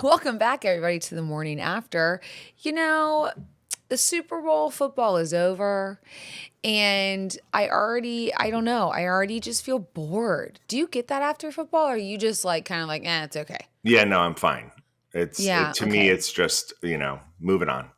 Welcome back, everybody, to the morning after. You know, the Super Bowl football is over, and I don't know, I already just feel bored. Do you get that after football, or are you just like kind of like, it's okay? Yeah, no, I'm fine. Yeah, To me, okay. it's just, moving on.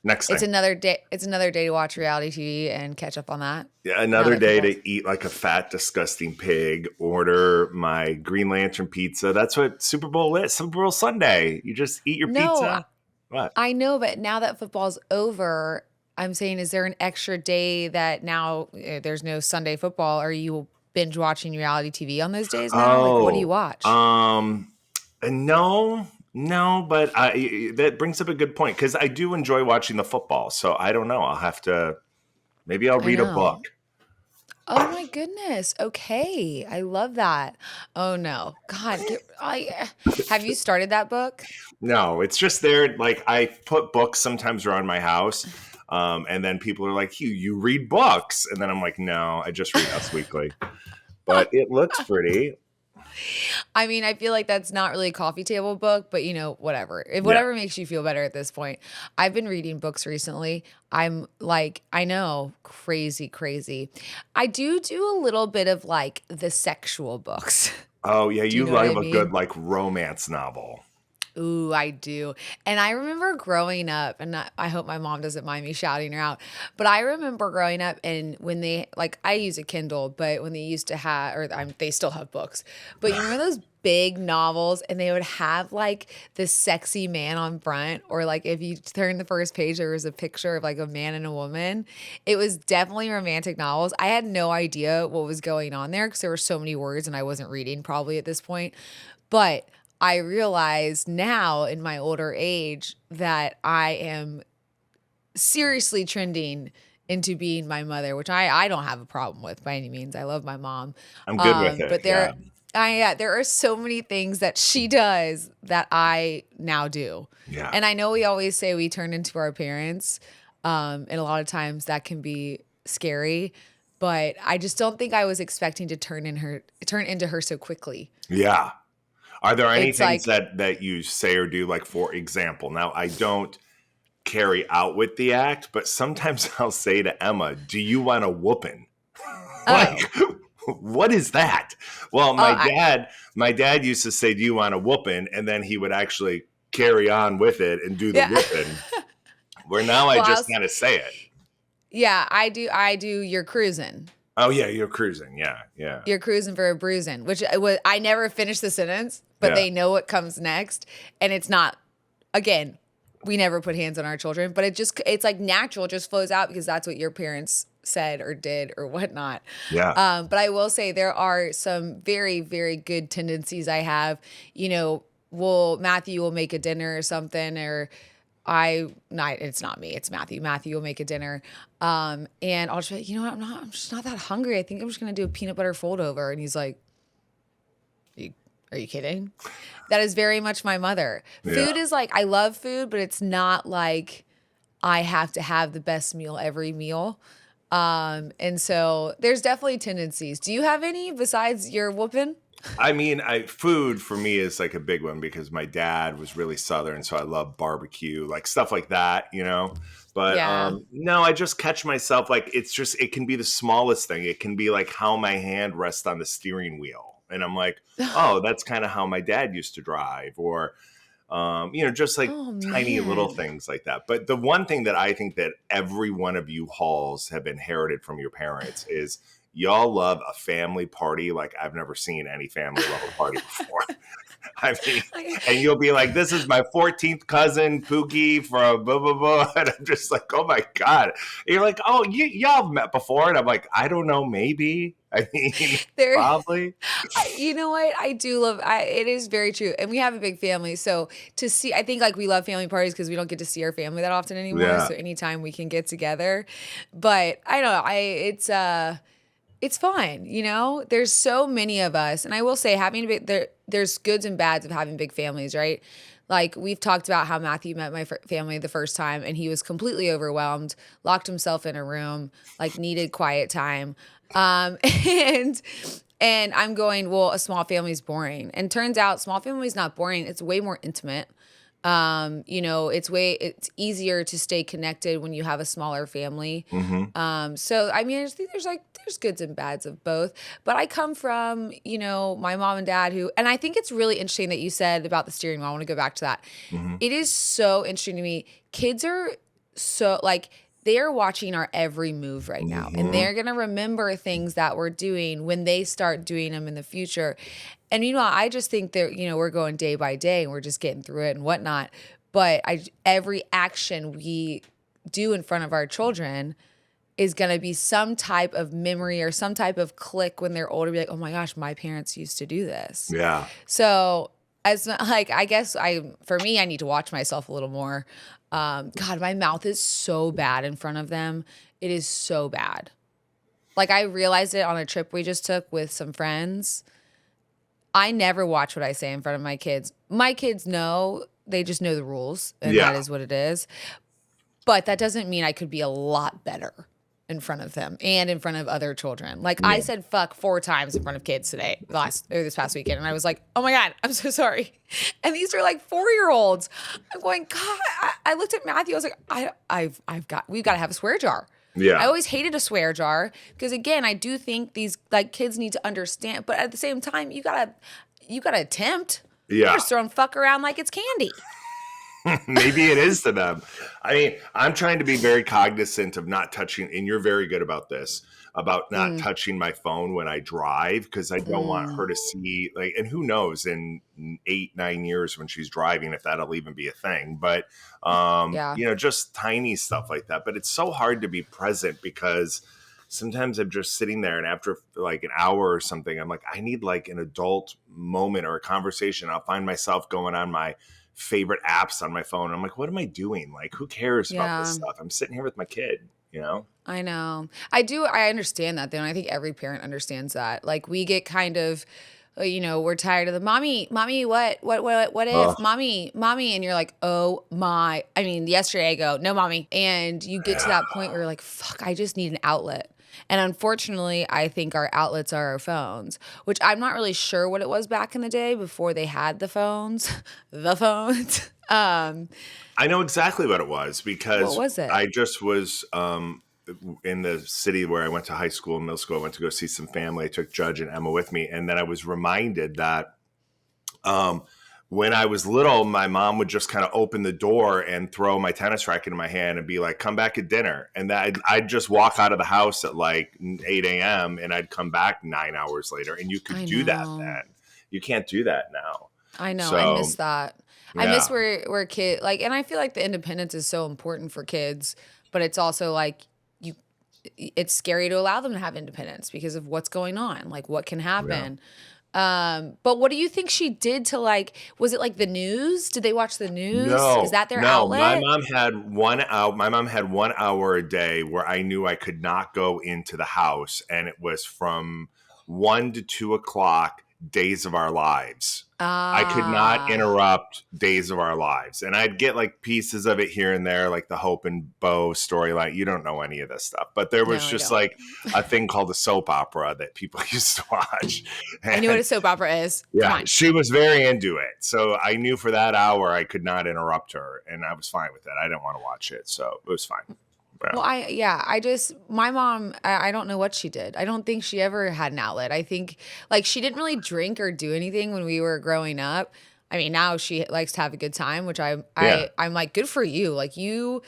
Next It's thing. another day. It's another day to watch reality TV and catch up on that. Yeah, Now another that day football's to eat like a fat, disgusting pig, order my Green Lantern pizza. That's what Super Bowl is. Super Bowl Sunday. You just eat your no, pizza. What? I know, but now that football's over, I'm saying, is there an extra day that now there's no Sunday football? Are you binge watching reality TV on those days now? Like, what do you Oh, watch? no, no, but that brings up a good point because I do enjoy watching the football. So I don't know. I'll have to, maybe I'll I read a book. know. Oh my goodness. Okay. I love that. Oh no. God, have you started that book? No, it's just there. Like I put books sometimes around my house, and then people are like, you read books," and then I'm like, "No, I just read Us Weekly." But it looks pretty. I mean, I feel like that's not really a coffee table book, but whatever. If Yeah. whatever makes you feel better at this point. I've been reading books recently. I'm like, I know, crazy, crazy. I do a little bit of like the sexual books. Oh yeah, Do you you know what I love a good mean? like romance novel. Ooh, I do. And I remember growing up, and I hope my mom doesn't mind me shouting her out, but I remember growing up and when they, like, I use a Kindle, but when they used to have, they still have books, but you remember those big novels and they would have like this sexy man on front, or like if you turn the first page, there was a picture of like a man and a woman. It was definitely romantic novels. I had no idea what was going on there because there were so many words and I wasn't reading probably at this point. But I realize now in my older age that I am seriously trending into being my mother, which I don't have a problem with by any means. I love my mom. I'm good with it. But Yeah, there are so many things that she does that I now do. yeah. And I know we always say we turn into our parents. And a lot of times that can be scary, but I just don't think I was expecting to turn into her so quickly. Yeah. Are there any It's things like, that you say or do, like for example? Now, I don't carry out with the act, but sometimes I'll say to Emma, "Do you want a whooping?" Like, oh, what is that? Well, oh, I, my dad used to say, "Do you want a whooping?" And then he would actually carry on with it and do the yeah. whooping. Where now I Well, just kind of say it. yeah, I do. You're cruising. Oh yeah, you're cruising. Yeah, yeah, You're cruising for a bruising, which I never finish the sentence, but yeah, they know what comes next, and it's not. Again, we never put hands on our children, but it's like natural, it just flows out because that's what your parents said or did or whatnot. yeah. But I will say there are some very, very good tendencies I have. Matthew will make a dinner or something, or not, it's not me, it's Matthew. Matthew will make a dinner. And I'll just be like, you know what? I'm just not that hungry. I think I'm just going to do a peanut butter fold over. And he's like, are you kidding? That is very much my mother. Yeah. Food is like, I love food, but it's not like I have to have the best meal every meal. And so there's definitely tendencies. Do you have any besides your whooping? I mean, food for me is like a big one because my dad was really Southern, so I love barbecue, like stuff like that. But Yeah. no, I just catch myself like it can be the smallest thing. It can be like how my hand rests on the steering wheel, and I'm like, oh, that's kind of how my dad used to drive, or just like Oh tiny little man. things like that. But the one thing that I think that every one of you halls have inherited from your parents is y'all love a family party like I've never seen any family love a party before. I mean, and you'll be like, "This is my 14th cousin Pookie from blah blah blah," and I'm just like, "Oh my god!" And you're like, "Oh, y'all have met before," and I'm like, "I don't know, maybe." I mean, there probably. You know what? I do love it is very true. And we have a big family. So to see I think like we love family parties because we don't get to see our family that often anymore. Yeah, So anytime we can get together. But I don't know, it's fun, There's so many of us. And I will say having there's goods and bads of having big families, right? Like, we've talked about how Matthew met my family the first time and he was completely overwhelmed, locked himself in a room, like needed quiet time. Um, and and I'm going, well, a small family is boring. And turns out small family is not boring. It's way more intimate. It's easier to stay connected when you have a smaller family. Mm-hmm. So I mean, I just think there's goods and bads of both. But I come from, my mom and dad and I think it's really interesting that you said about the steering wheel. I want to go back to that. Mm-hmm. It is so interesting to me. Kids are so like they are watching our every move right now, and Mm-hmm. they're gonna remember things that we're doing when they start doing them in the future. And I just think that we're going day by day, and we're just getting through it and whatnot. But every action we do in front of our children is going to be some type of memory or some type of click when they're older. Be like, oh my gosh, my parents used to do this. Yeah. So I guess for me, I need to watch myself a little more. God, my mouth is so bad in front of them. It is so bad. Like, I realized it on a trip we just took with some friends. I never watch what I say in front of my kids. My kids know, they just know the rules, and Yeah. that is what it is. But that doesn't mean I could be a lot better in front of them and in front of other children. Like, I said fuck 4 times in front of kids this past weekend, and I was like, oh my God, I'm so sorry. And these are like 4-year-olds. I'm going, God, I looked at Matthew, I was like, we've got to have a swear jar. Yeah. I always hated a swear jar because, again, I do think these like kids need to understand, but at the same time, you gotta attempt. Yeah. You're just throwing fuck around like it's candy. Maybe it is to them. I mean, I'm trying to be very cognizant of not touching, and you're very good about this, about not touching my phone when I drive, because I don't want her to see, like, and who knows in 8-9 years when she's driving if that'll even be a thing. But Yeah. just tiny stuff like that. But it's so hard to be present because sometimes I'm just sitting there, and after like an hour or something, I'm like, I need like an adult moment or a conversation. I'll find myself going on my favorite apps on my phone. I'm like, what am I doing? Like, who cares about this stuff? I'm sitting here with my kid, I know. I understand that though. And I think every parent understands that. Like, we get kind of, we're tired of the mommy, what if Ugh. mommy, and you're like, oh my, I mean, yesterday I go, no mommy. And you get to that point where you're like, fuck, I just need an outlet. And unfortunately, I think our outlets are our phones, which I'm not really sure what it was back in the day before they had the phones, I know exactly what it was, because What was it? I just was in the city where I went to high school and middle school. I went to go see some family. I took Judge and Emma with me. And then I was reminded that when I was little, my mom would just kind of open the door and throw my tennis racket in my hand and be like, come back at dinner. And that I'd just walk out of the house at like 8 a.m. and I'd come back 9 hours later. And you could do that then. You can't do that now. I know. So, I miss that. I miss yeah. where kid like, and I feel like the independence is so important for kids, but it's also like it's scary to allow them to have independence because of what's going on, like what can happen. But what do you think she did to, like, was it like the news? Did they watch the news? No, Is that their no. outlet? My mom had 1 hour a day where I knew I could not go into the house, and it was from 1 to 2 o'clock, Days of Our Lives. I could not interrupt Days of Our Lives, and I'd get like pieces of it here and there, like the Hope and Bo storyline. You don't know any of this stuff, but there was No, I just don't. like a thing called a soap opera that people used to watch. I knew what a soap opera is. Come Yeah, on. she was very into it. So I knew for that hour I could not interrupt her, and I was fine with it. I didn't want to watch it, so it was fine. Yeah. Well, my mom, I don't know what she did. I don't think she ever had an outlet. I think, like, she didn't really drink or do anything when we were growing up. I mean, now she likes to have a good time, which I'm like, good for you. Like, you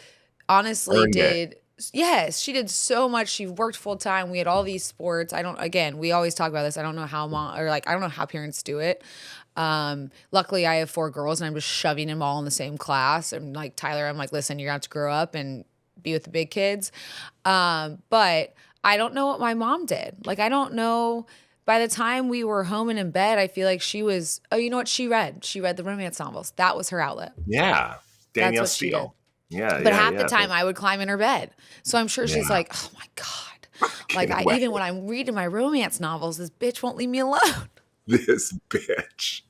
honestly Earned did. Yes, she did so much. She worked full time. We had all these sports. We always talk about this. I don't know how I don't know how parents do it. Luckily I have 4 girls and I'm just shoving them all in the same class. And like Tyler, I'm like, listen, you're gonna have to grow up and be with the big kids. But I don't know what my mom did. Like, I don't know. By the time we were home and in bed, I feel like she was, you know what? She read the romance novels. That was her outlet. Yeah, Danielle what she Steele. Yeah, But half the time I would climb in her bed. So I'm sure she's like, oh my God. Like, even when I'm reading my romance novels, this bitch won't leave me alone. This bitch.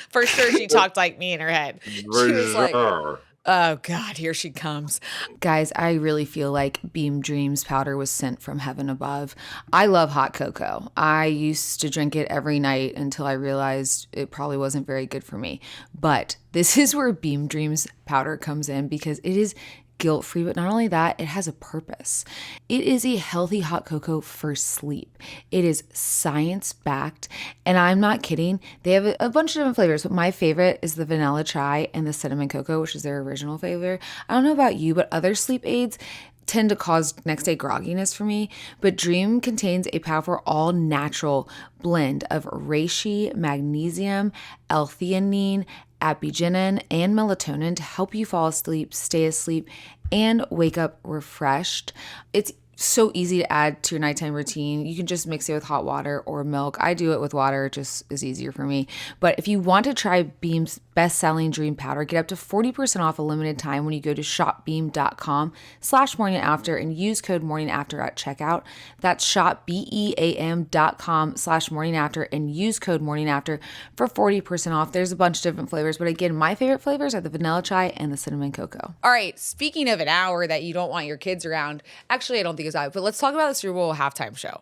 For sure, she talked like me in her head. For She was like, sure. oh God, here she comes. Guys, I really feel like Beam Dreams powder was sent from heaven above. I love hot cocoa. I used to drink it every night until I realized it probably wasn't very good for me. But this is where Beam Dreams powder comes in because it is guilt free, but not only that, it has a purpose. It is a healthy hot cocoa for sleep. It is science backed, and I'm not kidding. They have a bunch of different flavors, but my favorite is the vanilla chai and the cinnamon cocoa, which is their original flavor. I don't know about you, but other sleep aids tend to cause next day grogginess for me, but Dream contains a powerful all natural blend of reishi, magnesium, L-theanine, apigenin, and melatonin to help you fall asleep, stay asleep, and wake up refreshed. It's so easy to add to your nighttime routine. You can just mix it with hot water or milk. I do it with water, it just is easier for me. But if you want to try Beam's best-selling Dream Powder, get up to 40% off a limited time when you go to shopbeam.com/morningafter and use code morningafter at checkout. That's shopbeam.com/morningafter and use code morningafter for 40% off. There's a bunch of different flavors, but again, my favorite flavors are the vanilla chai and the cinnamon cocoa. All right, speaking of an hour that you don't want your kids around, actually, I don't think but let's talk about the Super Bowl halftime show.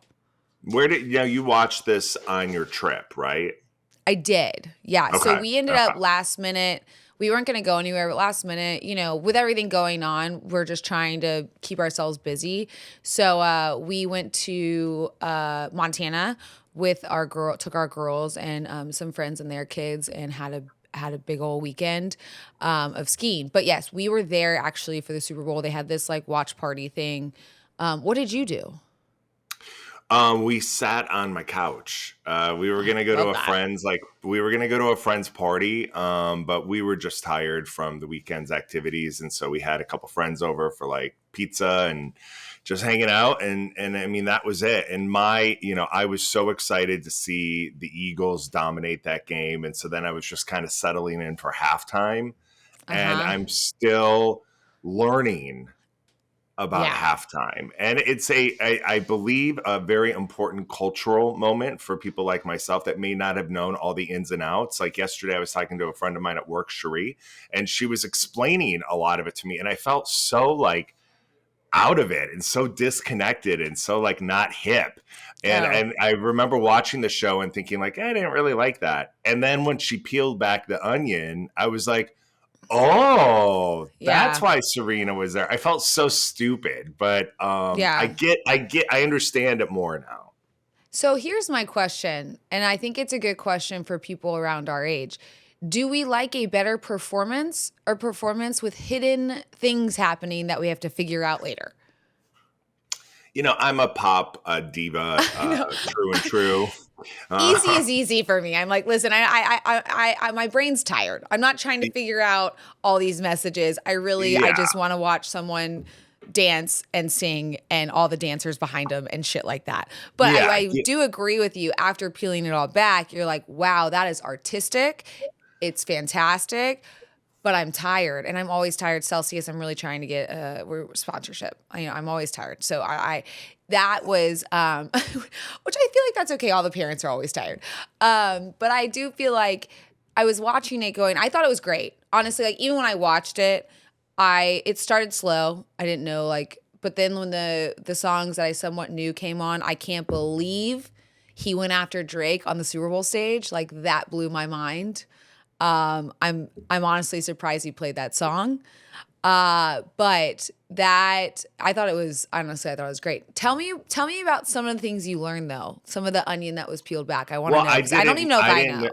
Where did you watched this on your trip, right? I did. Yeah. Okay. So we ended up last minute. We weren't going to go anywhere, but last minute, with everything going on, we're just trying to keep ourselves busy. So we went to Montana with took our girls and some friends and their kids and had a big old weekend of skiing. But yes, we were there actually for the Super Bowl. They had this like watch party thing. What did you do? We sat on my couch. We were gonna go to a friend's party, but we were just tired from the weekend's activities, and so we had a couple friends over for like pizza and just hanging out, and I mean that was it. And I was so excited to see the Eagles dominate that game, and so then I was just kind of settling in for halftime, and I'm still learning about halftime. And it's I believe, a very important cultural moment for people like myself that may not have known all the ins and outs. Like yesterday, I was talking to a friend of mine at work, Cherie, and she was explaining a lot of it to me. And I felt so like out of it and so disconnected and so like not hip. And I remember watching the show and thinking like, I didn't really like that. And then when she peeled back the onion, I was like, oh, that's why Serena was there. I felt so stupid, but I understand it more now. So here's my question, and I think it's a good question for people around our age. Do we like a better performance or performance with hidden things happening that we have to figure out later? I'm a pop diva, true and true. Easy is easy for me. I'm like, listen, I my brain's tired. I'm not trying to figure out all these messages. I just want to watch someone dance and sing and all the dancers behind them and shit like that. But I do agree with you. After peeling it all back, you're like, wow, that is artistic. It's fantastic. But I'm tired, and I'm always tired. Celsius, I'm really trying to get sponsorship. I'm always tired. So that was, which I feel like that's okay. All the parents are always tired. But I do feel like I was watching it going, I thought it was great. Honestly, like even when I watched it, it started slow. I didn't know but then when the songs that I somewhat knew came on, I can't believe he went after Drake on the Super Bowl stage. Like that blew my mind. I'm honestly surprised he played that song. But that I thought it was great. Tell me about some of the things you learned though. Some of the onion that was peeled back. I want to know. I don't even know if I know.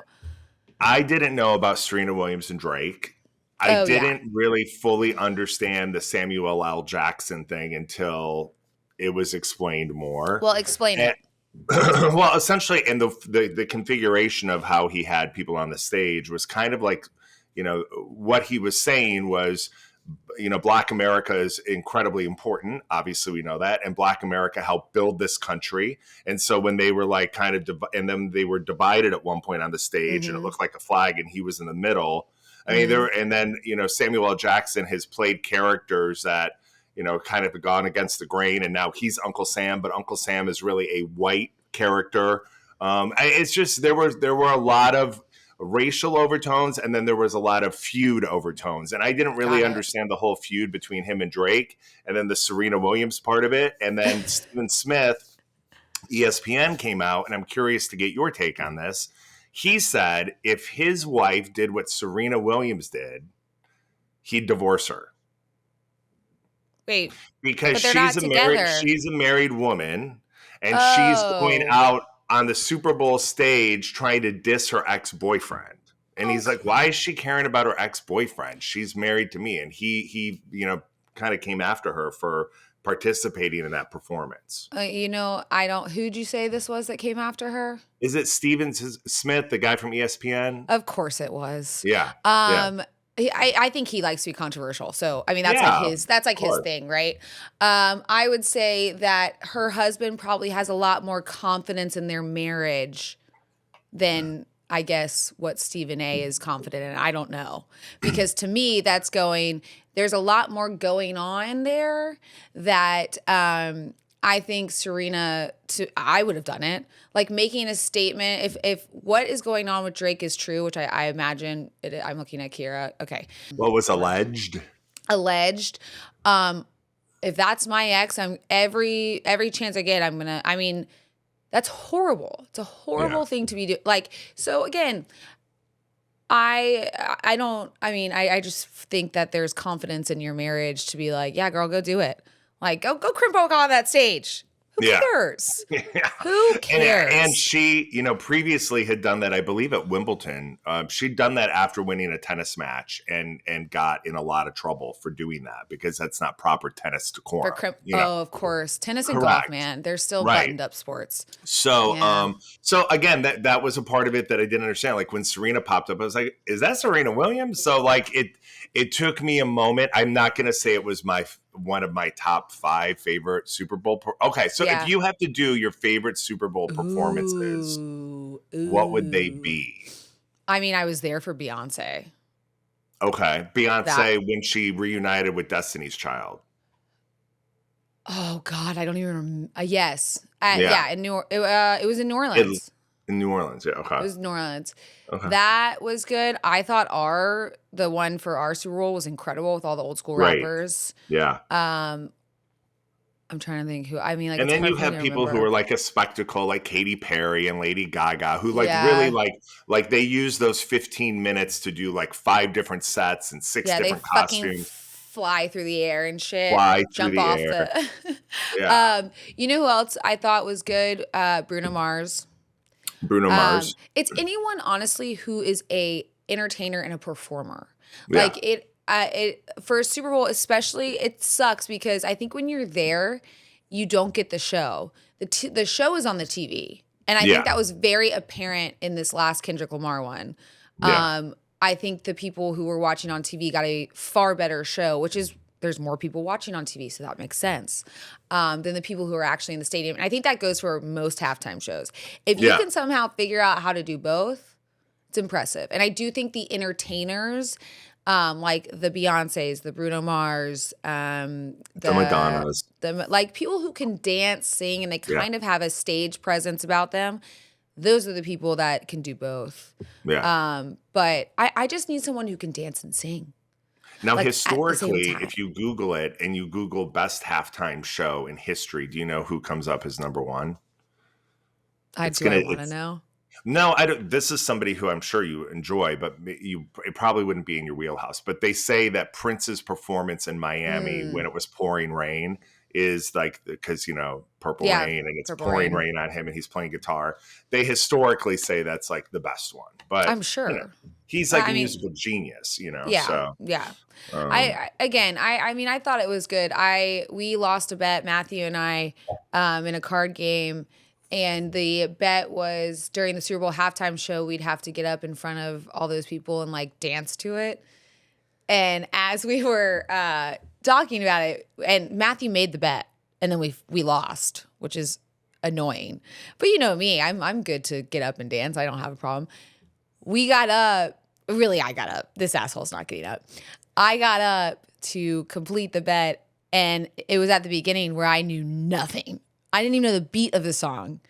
I didn't know about Serena Williams and Drake. I didn't really fully understand the Samuel L. Jackson thing until it was explained more. Well, explain it. Well, essentially, and the configuration of how he had people on the stage was kind of like, what he was saying was, Black America is incredibly important. Obviously, we know that. And Black America helped build this country. And so when they were like and then they were divided at one point on the stage and it looked like a flag and he was in the middle. I mean, and then, Samuel L. Jackson has played characters that, kind of gone against the grain, and now he's Uncle Sam, but Uncle Sam is really a white character. It's just there were a lot of racial overtones, and then there was a lot of feud overtones. And I didn't Got really it. understand the whole feud between him and Drake, and then the Serena Williams part of it. And then Stephen Smith, ESPN, came out, and I'm curious to get your take on this. He said if his wife did what Serena Williams did, he'd divorce her Wait, because but they're not together. she's a married woman, and she's going Oh, out on the Super Bowl stage trying to diss her ex-boyfriend. And he's like, okay. why is she caring about her ex-boyfriend? She's married to me. And he kind of came after her for participating in that performance. I don't. Who'd you say this was that came after her? Is it Steven Smith, the guy from ESPN? Of course it was. Yeah. Yeah. Um, I think he likes to be controversial. So I mean Yeah. that's Of like his course. thing, right? I would say that her husband probably has a lot more confidence in their marriage than I guess what Stephen A is confident in. I don't know. Because to me, there's a lot more going on there that I think I would have done it. Like making a statement, if what is going on with Drake is true, which I imagine I'm looking at Kira. Okay. What was alleged? Alleged. Um, if that's my ex, I'm every chance I get, I mean, that's horrible. It's a Yeah. horrible thing to be doing. Like, so again, I don't, I mean, I just think that there's confidence in your marriage to be like, yeah, girl, go do it. Like, go crimp walk on that stage. Who Yeah. cares? Yeah. Who And cares? she, previously had done that, I believe, at Wimbledon. She'd done that after winning a tennis match and got in a lot of trouble for doing that because that's not proper tennis For decorum. oh, of course. Tennis and golf, Correct. man. They're still Right. buttoned up sports. So, Yeah. so again, that was a part of it that I didn't understand. Like when Serena popped up, I was like, "Is that Serena Williams?" So, like it took me a moment. I'm not going to say it was one of my top 5 favorite Super Bowl. Okay, so if Yeah. you have to do your favorite Super Bowl performances, Ooh. what would they Ooh. be? I mean, I was there for Beyonce. Okay, That Beyonce when she reunited with Destiny's Child. Oh God, I don't even yes. Yeah, Yeah, it was in New it, Orleans. in New Orleans. Yeah. It Okay. was New Orleans. Okay. That was good. I thought the one for our Super Bowl was incredible with all the old school Right. rappers. Yeah. Um, I'm trying to think I mean, like, And it's then hard you for me have to people who are remember. like a spectacle, like Katy Perry and Lady Gaga, who like really Yeah. like they use those 15 minutes to do like 5 different sets and 6 Yeah, they different fucking costumes, fly through the air and shit. fly through Jump the off air. the Yeah. You know who else I thought was good? Bruno Mars. Bruno Mars. It's anyone honestly who is a entertainer and a performer. Yeah. Like it for a Super Bowl especially, it sucks because I think when you're there, you don't get the show. The show is on the TV, and I think Yeah. that was very apparent in this last Kendrick Lamar one. Yeah. I think the people who were watching on TV got a far better show, which is there's more people watching on TV, so that makes sense, than the people who are actually in the stadium. And I think that goes for most halftime shows. If you Yeah. can somehow figure out how to do both, it's impressive. And I do think the entertainers, like the Beyoncés, the Bruno Mars, The Madonnas. like people who can dance, sing, and they Yeah. kind of have a stage presence about them, those are the people that can do both. Yeah. But I just need someone who can dance and sing, Now, like, at the same historically, time. if you Google it and you Google best halftime show in history, do you know who comes up as number 1? Do I want to know? No, I don't. This is somebody who I'm sure you enjoy, but it probably wouldn't be in your wheelhouse. But they say that Prince's performance in Miami when Mm, it was pouring rain is like because Purple yeah, Rain and it's Purple pouring Rain. rain on him and he's playing guitar. They historically say that's like the best one, but I'm sure. he's like a I mean, musical genius, yeah, So yeah. um, I mean, I thought it was good. We lost a bet, Matthew and I, in a card game, and the bet was during the Super Bowl halftime show, we'd have to get up in front of all those people and like dance to it. And as we were talking about it, and Matthew made the bet, and then we lost, which is annoying. But you know me, I'm good to get up and dance. I don't have a problem. We got up. Really, I got up. This asshole's not getting up. I got up to complete the bet, and it was at the beginning where I knew nothing. I didn't even know the beat of the song.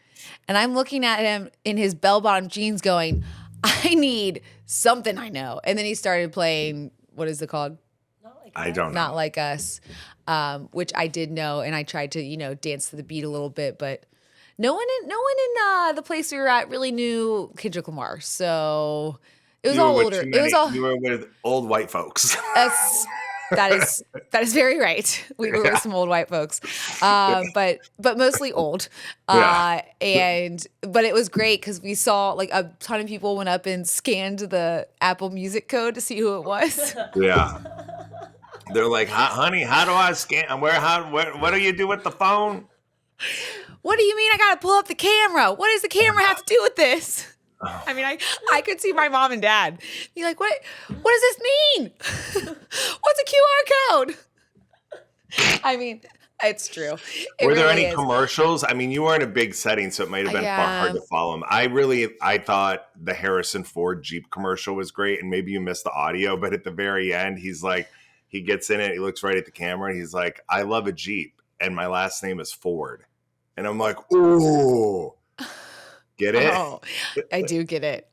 And I'm looking at him in his bell-bottom jeans going, I need something I know. And then he started playing, what is it called? I don't know. Not Like Us, which I did know, and I tried to, dance to the beat a little bit, but no one in the place we were at really knew Kendrick Lamar. So it was You were all with older. too It was many. all You were with old white folks. us. That is very right. We were with Yeah. some old white folks, but mostly old. Yeah. But it was great because we saw like a ton of people went up and scanned the Apple Music code to see who it was. Yeah. They're like, honey, how do I scan? What do you do with the phone? What do you mean I gotta pull up the camera? What does the camera have to do with this? I mean, I could see my mom and dad be like, what does this mean? What's a QR code? I mean, it's true. It Were there really any is. commercials? I mean, you were in a big setting, so it might have been hard Yeah. to follow them. I thought the Harrison Ford Jeep commercial was great, and maybe you missed the audio, but at the very end, he's like, he gets in it, he looks right at the camera, and he's like, I love a Jeep, and my last name is Ford. And I'm like, ooh, get it? Oh, I do get it.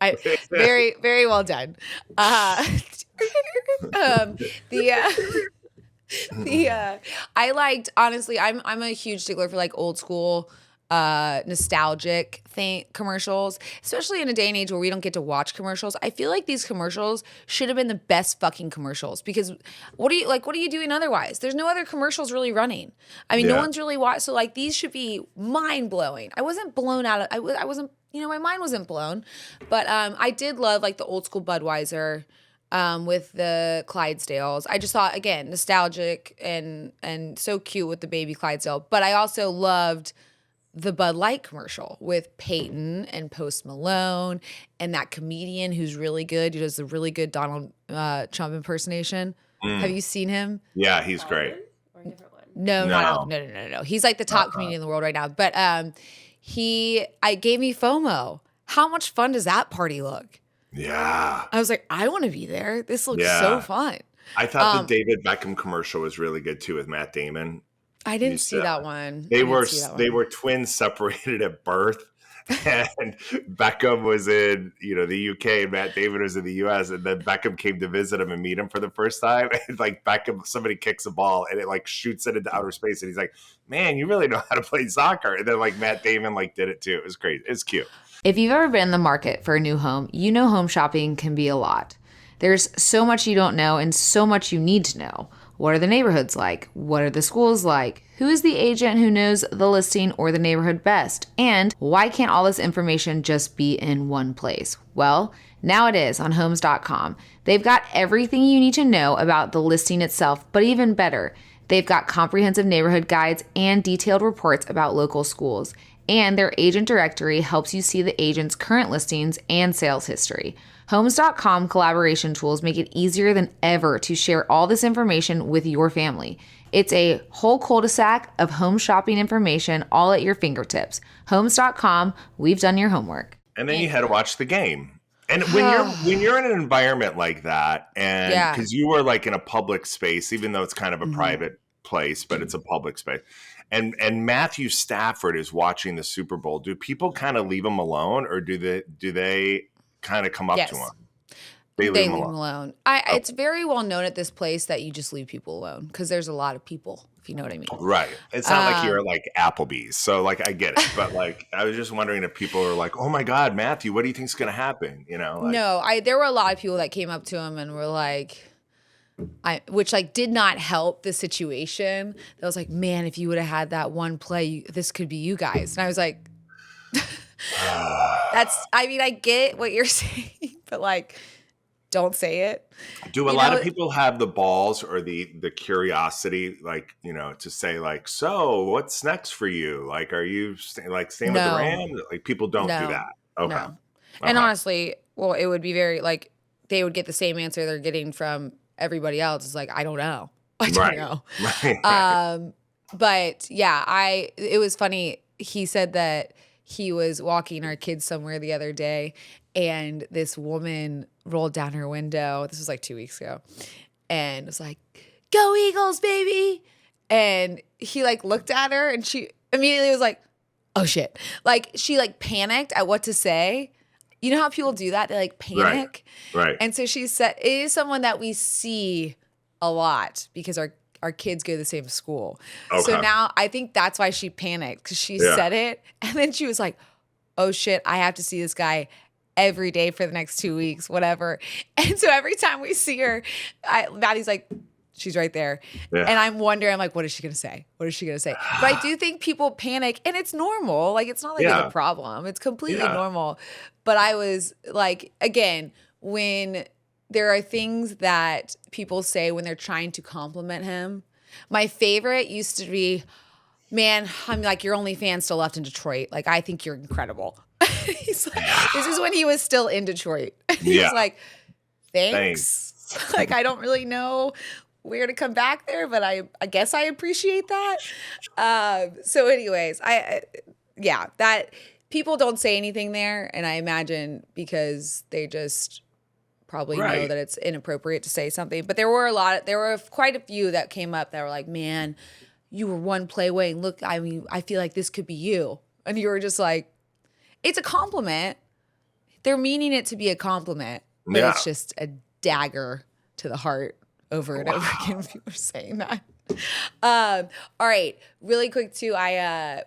Very, very well done. Uh, the I liked, honestly, I'm a huge stickler for like old school nostalgic commercials, especially in a day and age where we don't get to watch commercials. I feel like these commercials should have been the best fucking commercials, because what are you doing otherwise? There's no other commercials really running. I mean, no Yeah. one's really watching. So like these should be mind blowing. I wasn't blown out of, I wasn't, my mind wasn't blown, but I did love like the old school Budweiser. With the Clydesdales. I just thought, again, nostalgic and so cute with the baby Clydesdale. But I also loved the Bud Light commercial with Peyton and Post Malone and that comedian who's really good. He does a really good Donald Trump impersonation. Have you seen him? Yeah, he's great. Or a different one? No, No. not no. He's like the top comedian in the world right now. But I gave me FOMO. How much fun does that party look? Yeah. I was like, I want to be there. This looks Yeah. so fun. I thought the David Beckham commercial was really good too with Matt Damon. I didn't see that one. They were twins separated at birth, and Beckham was in the UK and Matt Damon was in the US, and then Beckham came to visit him and meet him for the first time. And like Beckham, somebody kicks a ball and it like shoots it into outer space, and he's like, "Man, you really know how to play soccer." And then like Matt Damon like did it too. It was crazy. It's cute. If you've ever been in the market for a new home, you know home shopping can be a lot. There's so much you don't know and so much you need to know. What are the neighborhoods like? What are the schools like? Who is the agent who knows the listing or the neighborhood best? And why can't all this information just be in one place? Well, now it is on homes.com. They've got everything you need to know about the listing itself, but even better, they've got comprehensive neighborhood guides and detailed reports about local schools. And their agent directory helps you see the agent's current listings and sales history. Homes.com collaboration tools make it easier than ever to share all this information with your family. It's a whole cul-de-sac of home shopping information all at your fingertips. Homes.com, we've done your homework. And then you had to watch the game. And when you're in an environment like that, and because you were like in a public space, even though it's kind of a private place, but it's a public space. And Matthew Stafford is watching the Super Bowl. Do people kind of leave him alone, or do they kind of come up to him? They leave him alone. It's very well known at this place that you just leave people alone because there's a lot of people, if you know what I mean. Right. It's not like you're like Applebee's. So like I get it. But like I was just wondering if people are like, "Oh my God, Matthew, what do you think's going to happen?" No, there were a lot of people that came up to him and were like, which like did not help the situation. That was like, man, if you would have had that one play, this could be you guys. And I was like, I get what you're saying, but like, don't say it. Do a lot of people have the balls or the curiosity, like, to say like, so what's next for you? Like, are you staying with the Rams? Like people don't do that. Okay. No. And honestly, well, it would be very like, they would get the same answer they're getting from everybody else. It's like, I don't know. I don't know. Right. But yeah, it was funny. He said that he was walking our kids somewhere the other day and this woman rolled down her window. This was like 2 weeks ago. And was like, "Go Eagles, baby." And he like looked at her and she immediately was like, "Oh shit." Like she like panicked at what to say. You know how people do that? They like Right. panic. Right. And so she said, it is someone that we see a lot because our kids go to the same school. So Okay. now I think that's why she panicked because she Yeah. said it. And then she was like, oh shit, I have to see this guy every day for the next 2 weeks, whatever. And so every time we see her, Maddie's like, she's right there. Yeah. And I'm wondering, I'm like, what is she going to say? What is she going to say? But I do think people panic and it's normal. Like, it's not like it's a Yeah. problem. It's completely Yeah. normal. But I was like, again, when there are things that people say when they're trying to compliment him, my favorite used to be, man, I'm like, your only fan still left in Detroit. Like, I think you're incredible. He's like, this is when he was still in Detroit. He Yeah. was like, thanks. Thanks. Like, I don't really know where to come back there, but I guess I appreciate that. So anyways, yeah, that people don't say anything there. And I imagine because they just probably know Right. that it's inappropriate to say something. But there were quite a few that came up that were like, man, you were one play away. And look, I mean, I feel like this could be you. And you were just like, it's a compliment. They're meaning it to be a compliment, but Yeah. it's just a dagger to the heart over and over again. Wow. People are saying that. All right, really quick too.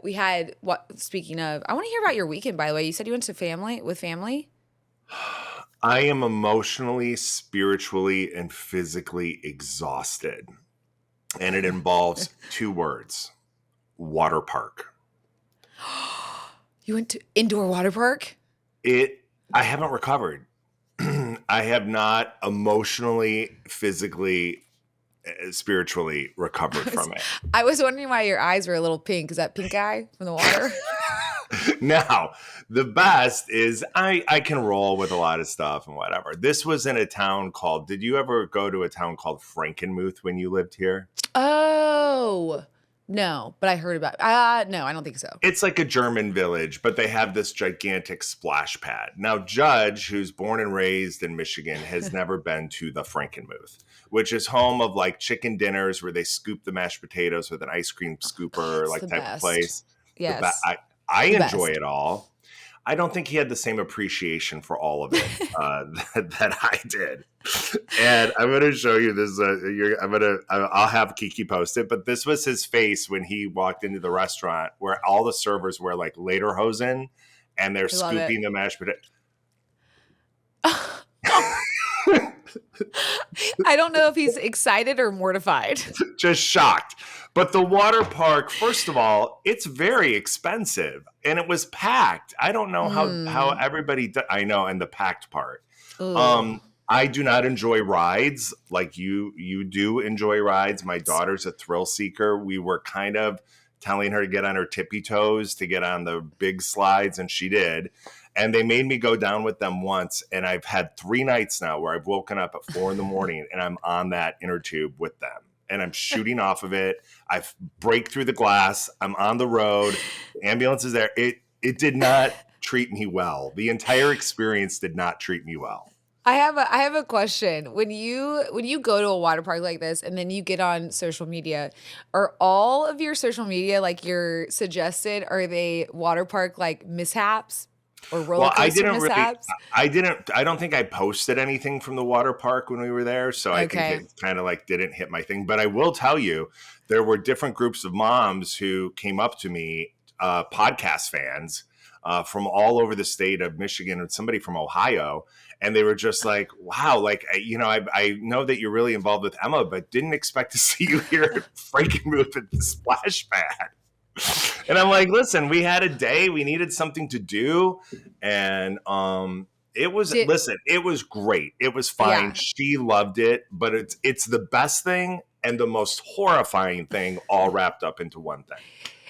We had what? Speaking of, I want to hear about your weekend. By the way, you said you went to family. I am emotionally, spiritually, and physically exhausted. And it involves two words: water park. You went to indoor water park? I haven't recovered. I have not emotionally, physically, spiritually recovered from it. I was wondering why your eyes were a little pink. Is that pink eye from the water? Now, the best is I can roll with a lot of stuff and whatever. This was in a town called, did you ever go to a town called Frankenmuth when you lived here? Oh, no, but I heard about no, I don't think so. It's like a German village, but they have this gigantic splash pad. Now, Judge, who's born and raised in Michigan, has never been to the Frankenmuth, which is home of like chicken dinners where they scoop the mashed potatoes with an ice cream scooper, It's like the type of best. place. Yes, I the enjoy best. it all. I don't think he had the same appreciation for all of it that I did. And I'm going to show you this. I'll have Kiki post it, but this was his face when he walked into the restaurant where all the servers wear like lederhosen and they're I love it. scooping the mashed potato. I don't know if he's excited or mortified. Just shocked. But the water park, first of all, it's very expensive and it was packed. I don't know how everybody I know, and the packed part. Ugh. I do not enjoy rides like you do enjoy rides. My daughter's a thrill seeker. We were kind of telling her to get on her tippy toes to get on the big slides, and she did. And they made me go down with them once. And I've had 3 nights now where I've woken up at 4 a.m. and I'm on that inner tube with them. And I'm shooting off of it. I break through the glass. I'm on the road. The ambulance is there. It did not treat me well. The entire experience did not treat me well. I have a question. When you go to a water park like this and then you get on social media, are all of your social media like your suggested, are they water park like mishaps or roller Well, coaster mishaps? I don't think I posted anything from the water park when we were there. So I think Okay. it kind of like didn't hit my thing. But I will tell you, there were different groups of moms who came up to me, podcast fans from all over the state of Michigan and somebody from Ohio. And they were just like, wow, like, I know that you're really involved with Emma, but didn't expect to see you here at Frankenmuth at the splash pad. And I'm like, listen, we had a day, we needed something to do. And it was Did, listen, it was great. It was fine. yeah. She loved it, but it's the best thing and the most horrifying thing all wrapped up into one thing.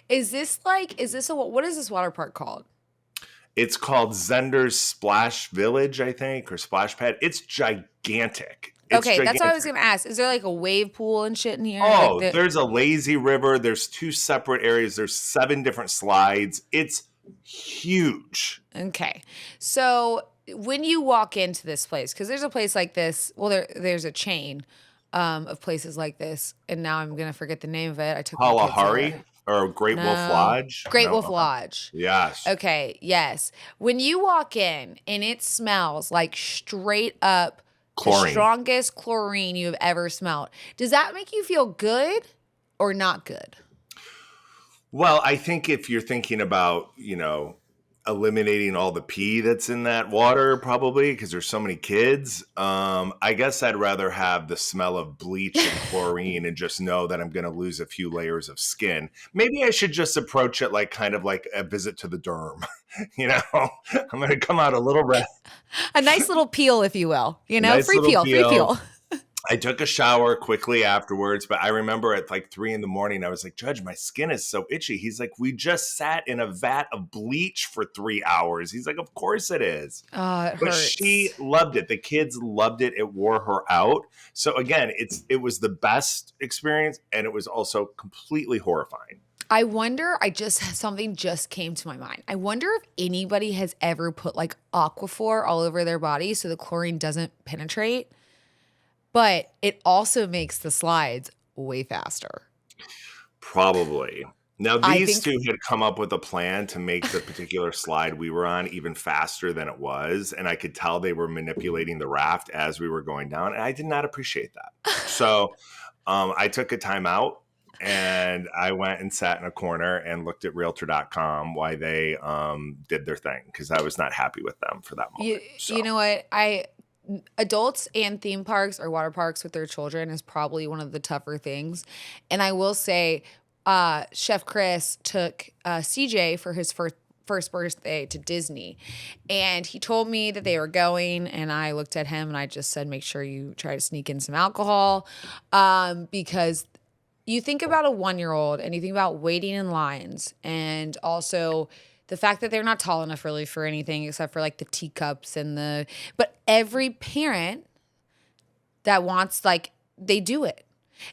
Is this what is this water park called? It's called Zender's Splash Village, I think, or Splash Pad. It's gigantic. Okay, that's what I was gonna ask. Is there like a wave pool and shit in here? Oh, there's a lazy river. There's 2 separate areas. There's 7 different slides. It's huge. Okay. So when you walk into this place, because there's a place like this, well, there's a chain of places like this, and now I'm gonna forget the name of it. I took my kids Kalahari? there. or Great Wolf No. Lodge? Great No. Wolf Lodge. Yes. Okay, yes. When you walk in and it smells like straight up the Chlorine. strongest chlorine you have ever smelled, does that make you feel good or not good? Well, I think if you're thinking about, eliminating all the pee that's in that water, probably because there's so many kids, I guess I'd rather have the smell of bleach and chlorine and just know that I'm going to lose a few layers of skin. Maybe I should just approach it like kind of like a visit to the derm. I'm going to come out a little red, A nice little peel, if you will. nice Free little peel, free peel. peel. I took a shower quickly afterwards, but I remember at like 3 a.m, I was like, Judge, my skin is so itchy. He's like, we just sat in a vat of bleach for 3 hours. He's like, of course it is. Oh, it But she hurts. loved it. The kids loved it. It wore her out. So again, it was the best experience, and it was also completely horrifying. I wonder, something just came to my mind. I wonder if anybody has ever put like Aquaphor all over their body so the chlorine doesn't penetrate, but it also makes the slides way faster. Probably. Now, I these think two had come up with a plan to make the particular slide we were on even faster than it was. And I could tell they were manipulating the raft as we were going down. And I did not appreciate that. So I took a time out and I went and sat in a corner and looked at realtor.com while they did their thing because I was not happy with them for that you moment. So you know what? Adults and theme parks or water parks with their children is probably one of the tougher things. And I will say, Chef Chris took CJ for his first birthday to Disney, and he told me that they were going, and I looked at him and I just said, make sure you try to sneak in some alcohol, because you think about a 1-year-old and you think about waiting in lines, and also the fact that they're not tall enough really for anything except for like the teacups but every parent that wants, like, they do it.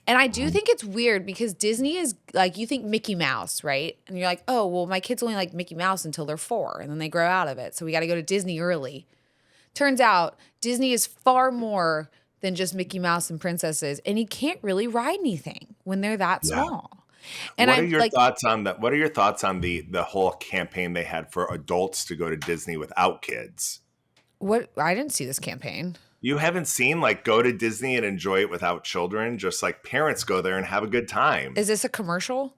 And I do think it's weird because Disney is like, you think Mickey Mouse, right? And you're like, oh, well, my kids only like Mickey Mouse until they're 4 and then they grow out of it. So we got to go to Disney early. Turns out Disney is far more than just Mickey Mouse and princesses. And you can't really ride anything when they're that yeah. small. And What are I'm your like, thoughts on that? What are your thoughts on the whole campaign they had for adults to go to Disney without kids? what? I didn't see this campaign. You haven't seen like go to Disney and enjoy it without children, just like parents go there and have a good time. Is this a commercial?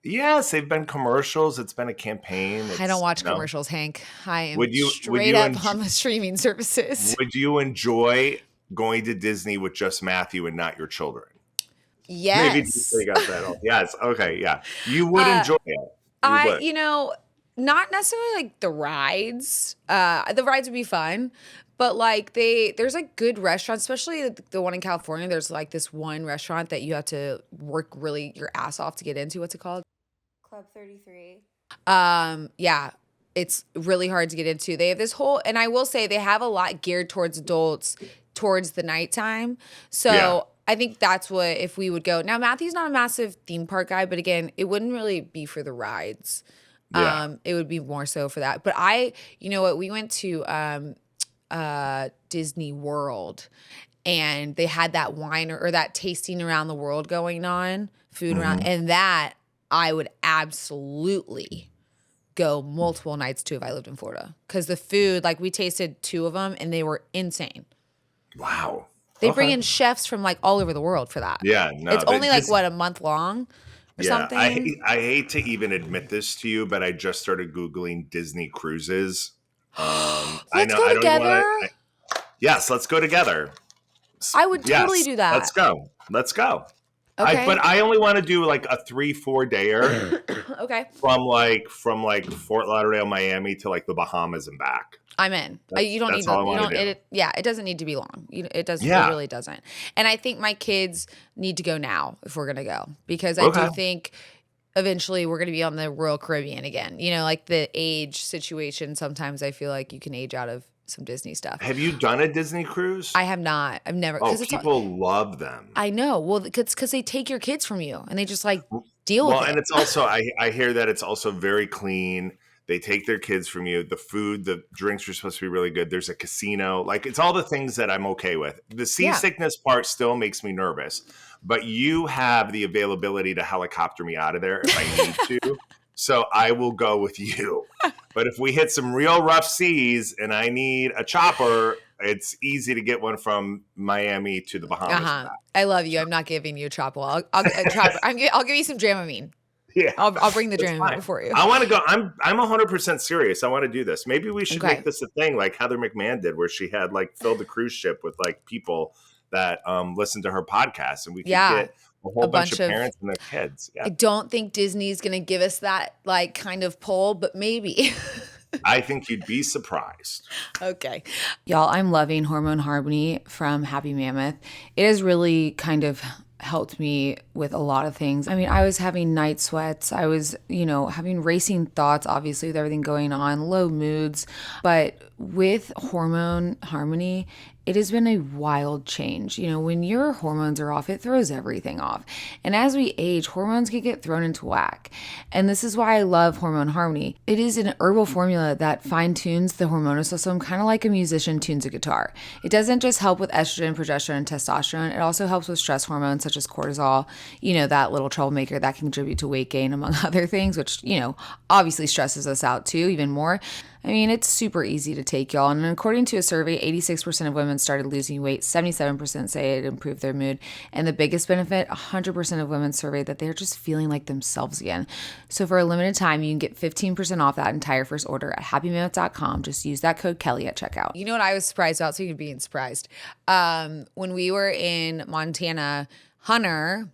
Yes, they've been commercials. It's been a campaign. I don't It's watch commercials, Hank. I am would straight up on the streaming services. would you enjoy going to Disney with just Matthew and not your children? Maybe Yes. they got that off. Yes. Okay. Yeah. You would Uh, enjoy it. You would. Not necessarily like the rides. The rides would be fun, but like there's like good restaurants, especially the one in California. There's like this one restaurant that you have to work really your ass off to get into. What's it called? Club 33. Yeah, it's really hard to get into. They have this whole, and I will say they have a lot geared towards adults towards the nighttime. So Yeah. I think that's what, if we would go. Now, Matthew's not a massive theme park guy, but again, it wouldn't really be for the rides. Yeah. It would be more so for that. But you know what, we went to Disney World, and they had that wine or that tasting around the world going on, food around, and that I would absolutely go multiple nights to if I lived in Florida. Because the food, like, we tasted 2 of them and they were insane. Wow. They Okay. bring in chefs from like all over the world for that. Yeah. No. It's only like what, a month long or something? I hate to even admit this to you, but I just started Googling Disney cruises. I Let's know go I don't together. Yes, let's go together. I would totally Yes, do that. Let's go. Let's go. Okay. But I only want to do like a 3-4 dayer Okay. from like Fort Lauderdale, Miami to like the Bahamas and back. I'm in. You don't That's need all I to, you wanna don't, do. it doesn't need to be long. It does. Yeah. It really doesn't. And I think my kids need to go now if we're going to go, because I Okay. do think eventually we're going to be on the Royal Caribbean again. Like the age situation. Sometimes I feel like you can age out of some Disney stuff. Have you done a Disney cruise? I have not. I've never. Oh, It's people love them. I know. Well, it's because they take your kids from you and they just like deal Well, with and it. it's also I hear that it's also very clean. They take their kids from you. The food, the drinks are supposed to be really good. There's a casino. Like, it's all the things that I'm okay with. The Yeah. seasickness part still makes me nervous, but you have the availability to helicopter me out of there if I need to. So I will go with you. But if we hit some real rough seas and I need a chopper, it's easy to get one from Miami to the Bahamas and back. I love you. I'm not giving you a chopper. I'll give you some Dramamine. Yeah, I'll bring the it's Dramamine fine. for you. I want to go. I'm 100% serious. I want to do this. Maybe we should Okay. make this a thing, like Heather McMahon did, where she had like filled the cruise ship with like people that listen to her podcast, and we could get a whole bunch of parents and their kids. Yeah. I don't think Disney's going to give us that like kind of pull, but maybe. I think you'd be surprised. Okay. Y'all, I'm loving Hormone Harmony from Happy Mammoth. It has really kind of helped me with a lot of things. I mean, I was having night sweats. I was, having racing thoughts, obviously, with everything going on, low moods. But with Hormone Harmony, it has been a wild change. When your hormones are off, it throws everything off. And as we age, hormones can get thrown into whack. And this is why I love Hormone Harmony. It is an herbal formula that fine-tunes the hormonal system, kind of like a musician tunes a guitar. It doesn't just help with estrogen, progesterone, and testosterone. It also helps with stress hormones such as cortisol, that little troublemaker that can contribute to weight gain, among other things, which, obviously stresses us out too, even more. I mean, it's super easy to take, y'all. And according to a survey, 86% of women started losing weight. 77% say it improved their mood. And the biggest benefit, 100% of women surveyed that they're just feeling like themselves again. So for a limited time, you can get 15% off that entire first order at happymammoth.com. Just use that code Kelly at checkout. You know what I was surprised about? So you're being surprised. When we were in Montana, Hunter,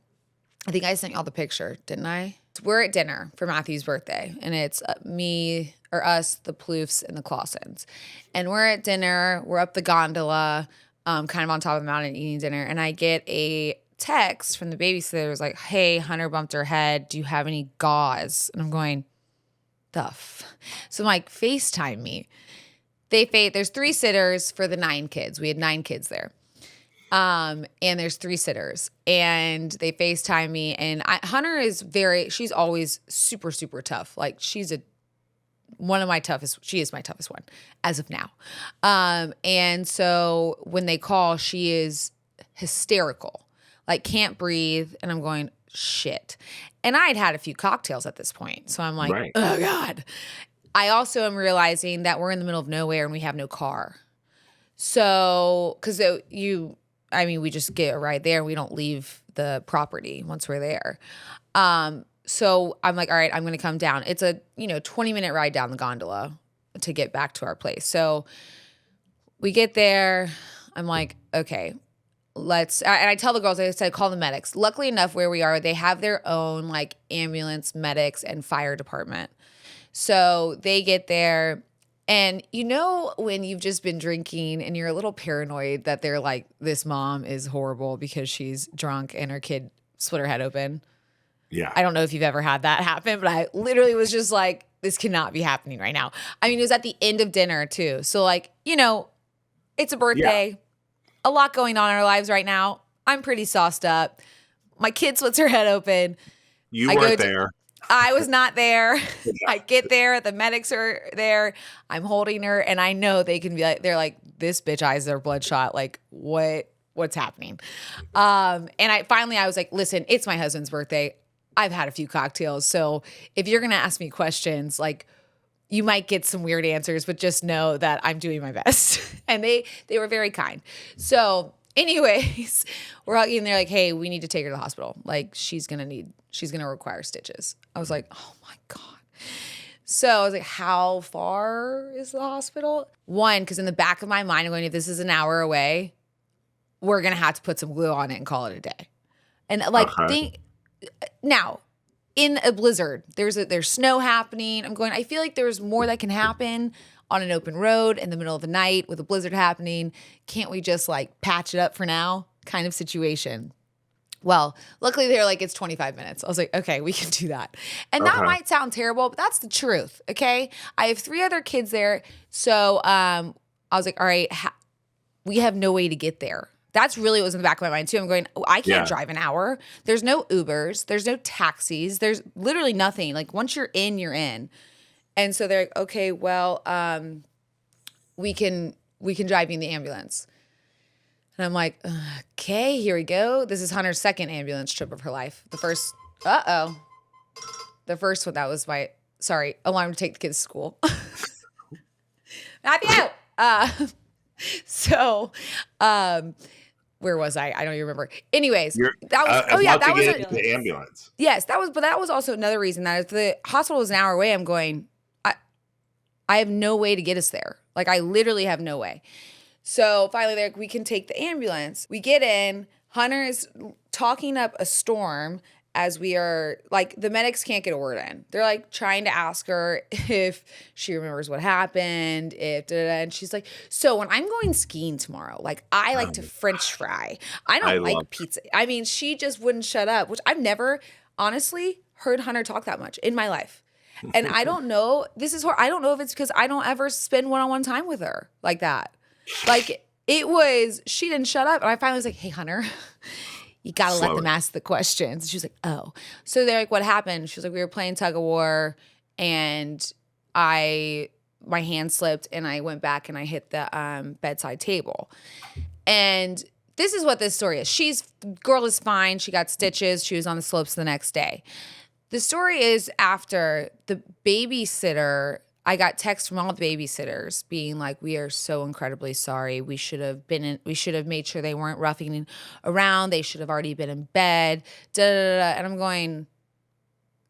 I think I sent y'all the picture, didn't I? We're at dinner for Matthew's birthday, and it's me or us, the Ploufs, and the Clausens. And we're at dinner. We're up the gondola, kind of on top of the mountain eating dinner. And I get a text from the babysitter. It was like, hey, Hunter bumped her head. Do you have any gauze? And I'm going, So I'm like, FaceTime me. There's 3 sitters for the 9 kids. We had 9 kids there. And there's 3 sitters, and they FaceTime me, and Hunter is she's always super, super tough. Like, she is my toughest one as of now. And so when they call, she is hysterical, like can't breathe. And I'm going, shit. And I'd had a few cocktails at this point. So I'm like, right. Oh God. I also am realizing that we're in the middle of nowhere and we have no car. So, cause we just get a ride there. We don't leave the property once we're there. So I'm like, all right, I'm going to come down. It's a, 20-minute ride down the gondola to get back to our place. So we get there. I'm like, okay, and I tell the girls, I said, call the medics. Luckily enough, where we are, they have their own like ambulance, medics, and fire department. So they get there. And when you've just been drinking and you're a little paranoid that they're like, this mom is horrible because she's drunk and her kid split her head open. Yeah. I don't know if you've ever had that happen, but I literally was just like, this cannot be happening right now. I mean, it was at the end of dinner too. So like, it's a birthday, a lot going on in our lives right now. I'm pretty sauced up. My kid splits her head open. You weren't there. I was not there. I get there. The medics are there. I'm holding her, and I know they can be like, they're like, this bitch eyes are bloodshot. Like, what's happening? And I was like, listen, it's my husband's birthday. I've had a few cocktails. So if you're going to ask me questions, like, you might get some weird answers, but just know that I'm doing my best. And they were very kind. So anyways, we're all in there like, hey, we need to take her to the hospital. Like, she's going to require stitches. I was like, oh my God. So I was like, how far is the hospital? One, because in the back of my mind, I'm going, if this is an hour away, we're going to have to put some glue on it and call it a day. And like, now in a blizzard, there's snow happening. I'm going, I feel like there's more that can happen on an open road in the middle of the night with a blizzard happening. Can't we just like patch it up for now kind of situation? Well, luckily they're like, it's 25 minutes. I was like, okay, we can do that. And that might sound terrible, but that's the truth. Okay. I have 3 other kids there. So I was like, all right, we have no way to get there. That's really what was in the back of my mind too. I'm going, I can't drive an hour. There's no Ubers. There's no taxis. There's literally nothing. Like once you're in, you're in. And so they're like, okay, well, we can drive you in the ambulance. And I'm like, okay, here we go. This is Hunter's second ambulance trip of her life. The first one, that was alarm to take the kids to school. Matthew! So, where was I? I don't even remember. Anyways, You're that was, about that to was, get into the ambulance. yes, but that was also another reason that if the hospital was an hour away, I'm going, I have no way to get us there. Like, I literally have no way. So finally, they're like, we can take the ambulance. We get in. Hunter is talking up a storm as we are, like, the medics can't get a word in. They're, like, trying to ask her if she remembers what happened, and she's like, so when I'm going skiing tomorrow, like, I like to French fry. I don't like pizza. I mean, she just wouldn't shut up, which I've never, honestly, heard Hunter talk that much in my life. And I don't know, I don't know if it's because I don't ever spend one-on-one time with her like that. Like, she didn't shut up. And I finally was like, hey, Hunter, you got to let them ask the questions. And she was like, oh. So they're like, what happened? She was like, we were playing tug of war and my hand slipped and I went back and I hit the bedside table. And this is what this story is. Girl is fine. She got stitches. She was on the slopes the next day. The story is after the babysitter, I got texts from all the babysitters being like, we are so incredibly sorry. We should have made sure they weren't roughing around. They should have already been in bed. Da, da, da, da. And I'm going,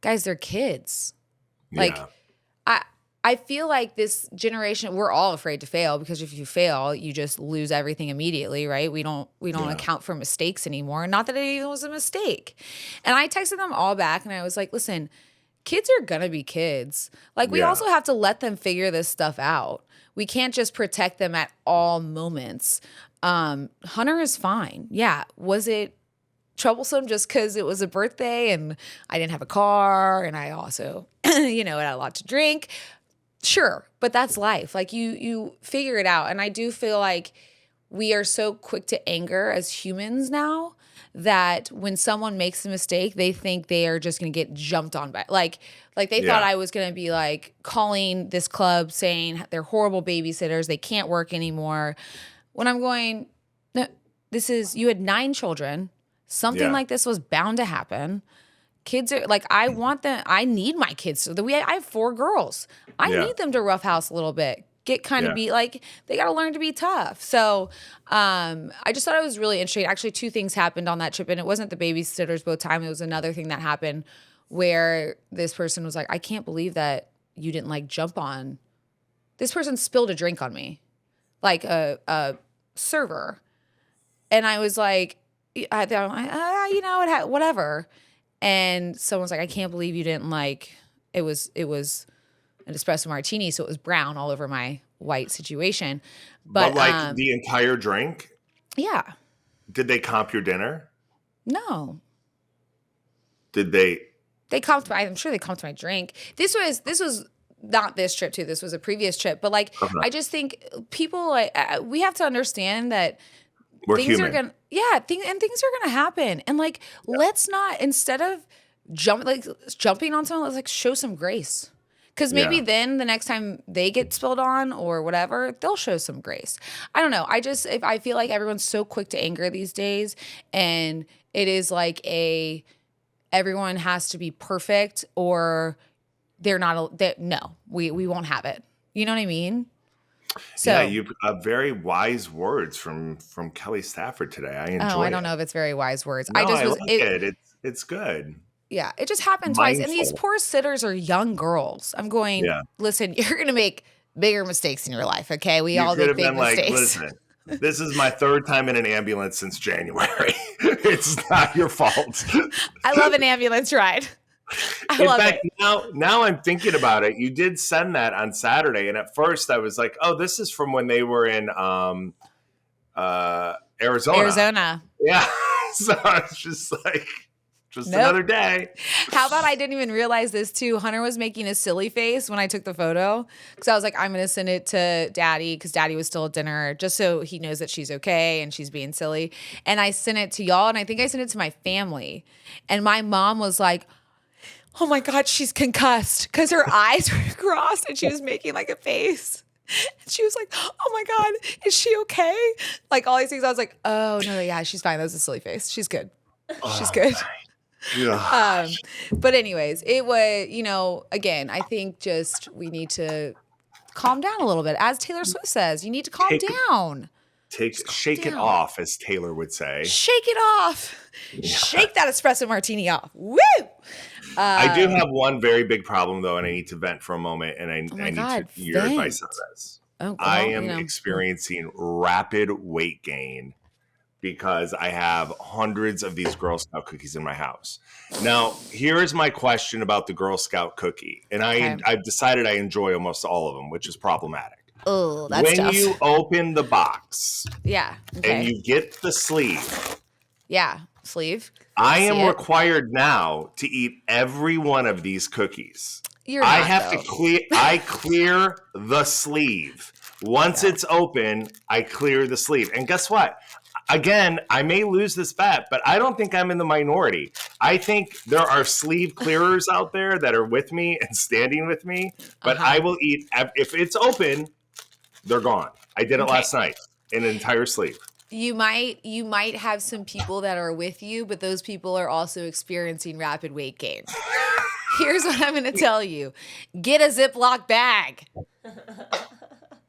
guys, they're kids. Yeah. Like, I feel like this generation, we're all afraid to fail because if you fail, you just lose everything immediately, right? We don't account for mistakes anymore. Not that it even was a mistake. And I texted them all back and I was like, listen, kids are going to be kids. Like, we also have to let them figure this stuff out. We can't just protect them at all moments. Hunter is fine. Yeah. Was it troublesome just because it was a birthday and I didn't have a car and I also, had a lot to drink? Sure. But that's life. Like, you figure it out. And I do feel like we are so quick to anger as humans now that when someone makes a mistake, they think they are just going to get jumped on by, like they thought I was going to be like calling this club saying they're horrible babysitters. They can't work anymore. When I'm going, no, you had 9 children. Something like this was bound to happen. Kids are like, I need my kids. I have 4 girls. I need them to roughhouse a little bit. Be like, they got to learn to be tough. So I just thought it was really interesting. Actually, 2 things happened on that trip, and it wasn't the babysitters both times. It was another thing that happened where this person was like, I can't believe that you didn't like jump on. This person spilled a drink on me, like a server. And I was like, whatever. And someone's like, I can't believe you didn't like, it was an espresso martini, so it was brown all over my white situation. But like the entire drink? Yeah. Did they comp your dinner? No. Did they? I'm sure they comped my drink. This was not this trip too. This was a previous trip. But like, I just think people, we have to understand that things are gonna, things are gonna happen. And like, let's not, instead of jumping on someone, let's like show some grace. Because maybe then the next time they get spilled on or whatever, they'll show some grace. I don't know. I feel like everyone's so quick to anger these days, and it is like everyone has to be perfect or they're not. No, we won't have it. You know what I mean? So you very wise words from Kelly Stafford today. I enjoy. I don't know if it's very wise words. No, I like it. It's good. Yeah, it just happened twice. And these poor sitters are young girls. I'm going, listen, you're going to make bigger mistakes in your life, okay? We all make big mistakes. Listen, this is my 3rd time in an ambulance since January. It's not your fault. I love an ambulance ride. In fact, now I'm thinking about it. You did send that on Saturday. And at first I was like, oh, this is from when they were in Arizona. Yeah. So I was just like... another day. How about I didn't even realize this too? Hunter was making a silly face when I took the photo because I was like, I'm going to send it to Daddy because Daddy was still at dinner just so he knows that she's okay and she's being silly. And I sent it to y'all and I think I sent it to my family. And my mom was like, oh my God, she's concussed because her eyes were crossed and she was making like a face. And she was like, oh my God, is she okay? Like all these things. I was like, oh no, yeah, she's fine. That was a silly face. She's good. She's Oh good. my gosh. But anyways, it was, again, I think just we need to calm down a little bit. As Taylor Swift says, you need to calm Take down. shake it down. off, as Taylor would say. Shake it off. Shake that espresso martini off. Woo! I do have one very big problem though, and I need to vent for a moment, and I need God, your vent. advice on this. Oh, I am experiencing rapid weight gain because I have hundreds of these Girl Scout cookies in my house. Now, here is my question about the Girl Scout cookie, and I've decided I enjoy almost all of them, which is problematic. Oh, that's when tough. you open the box, yeah, okay. and you get the sleeve, yeah, sleeve. I am required now to eat every one of these cookies. I have to clear. I clear the sleeve. Once it's open, I clear the sleeve. And guess what? Again, I may lose this bet, but I don't think I'm in the minority. I think there are sleeve clearers out there that are with me and standing with me. But I will eat if it's open. They're gone. I did it last night. An entire sleeve. You might have some people that are with you, but those people are also experiencing rapid weight gain. Here's what I'm going to tell you. Get a Ziploc bag.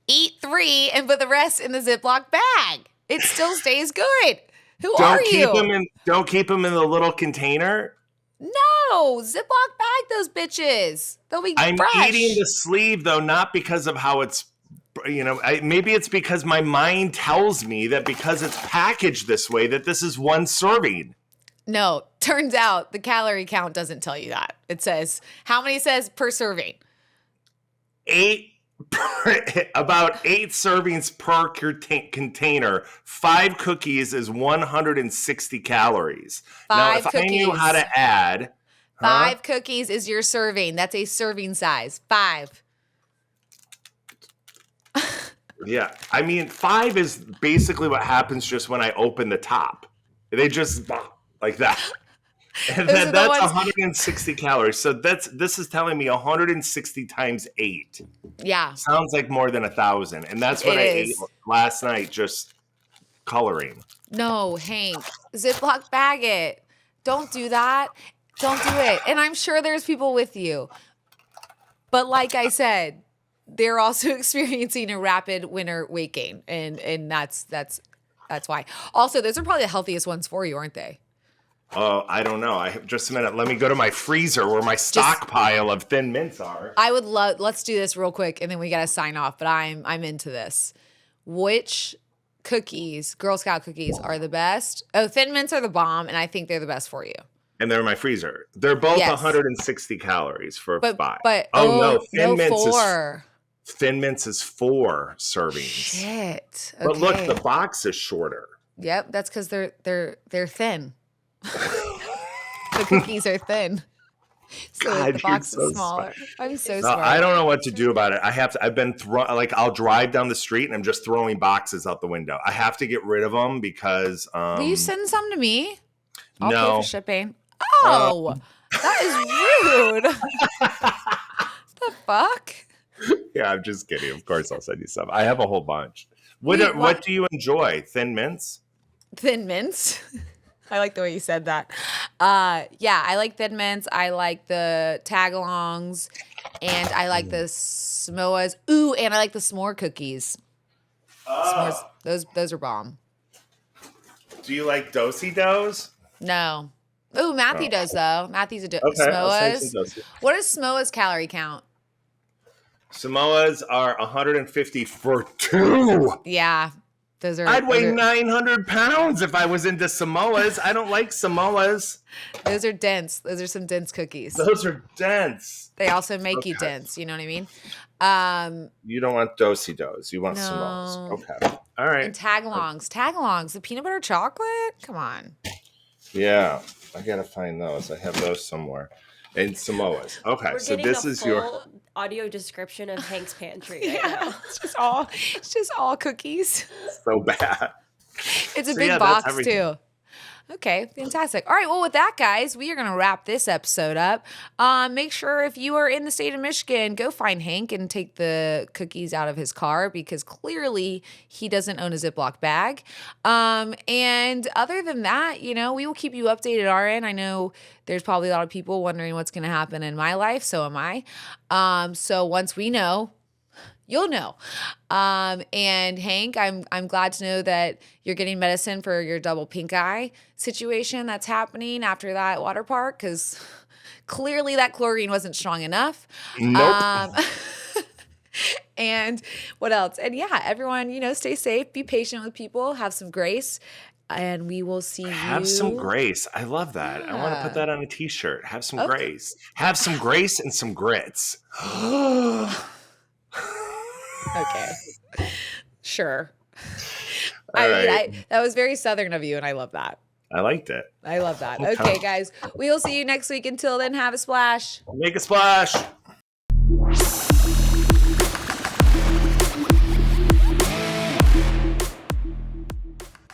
Eat 3 and put the rest in the Ziploc bag. It still stays good. Who are you? Don't keep them in the little container. No, Ziploc bag those bitches. They'll be fresh. I'm eating the sleeve though, not because of how it's maybe it's because my mind tells me that because it's packaged this way that this is one serving. No, turns out the calorie count doesn't tell you that. It says, how many says per serving? 8, about 8 servings per container. 5 cookies is 160 calories. Now, if I knew how to add. 5 cookies is your serving. That's a serving size. 5. Yeah, I mean, 5 is basically what happens just when I open the top. They just like that. And then that's 160 calories. So this is telling me 160 times 8. Yeah. Sounds like more than 1,000. And that's what I ate last night, just coloring. No, Hank. Ziploc bag it. Don't do that. Don't do it. And I'm sure there's people with you. But like I said, they're also experiencing a rapid winter weight gain. And that's why. Also, those are probably the healthiest ones for you, aren't they? Oh, I don't know. Just a minute. Let me go to my freezer where my stockpile of Thin Mints are. I would love. Let's do this real quick, and then we gotta sign off. But I'm into this. Which cookies, Girl Scout cookies, are the best? Oh, Thin Mints are the bomb, and I think they're the best for you. And they're in my freezer. They're both 160 calories for 5. But no, Thin Mints is 4 servings. Shit. Okay. But look, the box is shorter. Yep, that's because they're thin. The cookies are thin. So God, the box so is smaller. I'm so smart. I don't know what to do about it. I've been I'll drive down the street and I'm just throwing boxes out the window. I have to get rid of them because will you send some to me? I'll no. pay for shipping. Oh, that is rude. The fuck? Yeah, I'm just kidding. Of course I'll send you some. I have a whole bunch. What do you enjoy? Thin Mints? Thin Mints? I like the way you said that. Yeah, I like Thin Mints. I like the tagalongs, and I like the Samoas. Ooh, and I like the s'more cookies. S'mores, those are bomb. Do you like Do-si-dos? No. Ooh, Matthew does though. Matthew's a Samoas. What is Samoa's calorie count? Samoas are 150 for 2. Yeah. I'd weigh 900 pounds if I was into Samoas. I don't like Samoas. Those are dense. Those are some dense cookies. Those are dense. They also make you dense. You know what I mean? You don't want Do-si-dos. You want Samoas. Okay. All right. And tagalongs. The peanut butter chocolate? Come on. Yeah. I got to find those. I have those somewhere. And Samoas. Okay. We're so this is your audio description of Hank's pantry. Yeah. It's just all cookies. So bad. It's a big box too. Okay, fantastic. All right, well, with that, guys, we are going to wrap this episode up. Make sure if you are in the state of Michigan, go find Hank and take the cookies out of his car because clearly he doesn't own a Ziploc bag. And other than that, you know, we will keep you updated at our end. I know there's probably a lot of people wondering what's going to happen in my life. So am I. So once we know, you'll know. And Hank, I'm glad to know that you're getting medicine for your double pink eye situation that's happening after that water park because clearly that chlorine wasn't strong enough. Nope. And what else? And yeah, everyone, you know, stay safe, be patient with people, have some grace, and we will see you. Have some grace. I love that. I want to put Yeah. that on a t-shirt. Have some Okay. grace. Have some grace and some grits. Okay. Sure. All I mean, right. that was very Southern of you, and I love that. I liked it. I love that. Okay, guys, we'll see you next week. Until then, have a splash. Make a splash.